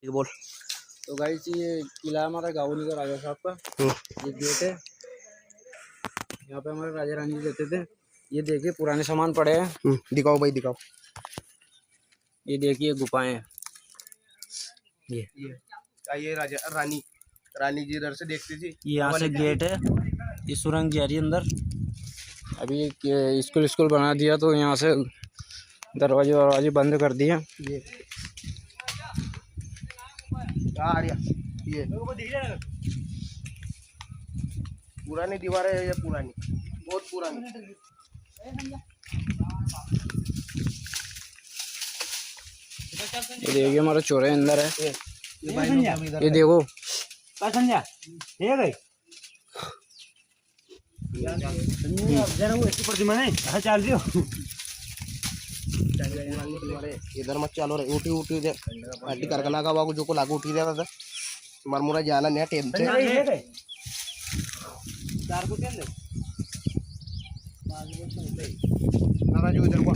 ठीक बोल। तो गाइस ये किला हमारा गावनी का राजा साहब का ये गेट है। यहाँ पे हमारे राजा रानी रहते थे। ये देखिए पुराने सामान पड़े हैं। दिखाओ भाई दिखाओ। ये देखिए गुफाएं हैं। ये राजा रानी रानी जी इधर से देखती थी। ये यहाँ से गेट है। ये सुरंग जा रही है अंदर। अभी स्कूल बना दिया तो यहाँ से दरवाजे बंद कर दिए। ये ये पुरानी दीवारें है, ये पुरानी बहुत पुरानी। ये देखिए हमारा चौराहे अंदर है। ये देखो इधर मत चालो रे उठी उठी दे पार्टी करकना का बाबू जो को लागू उठी रहा था मरमुरा जाना नहीं टेम से चार को चल जो इधर को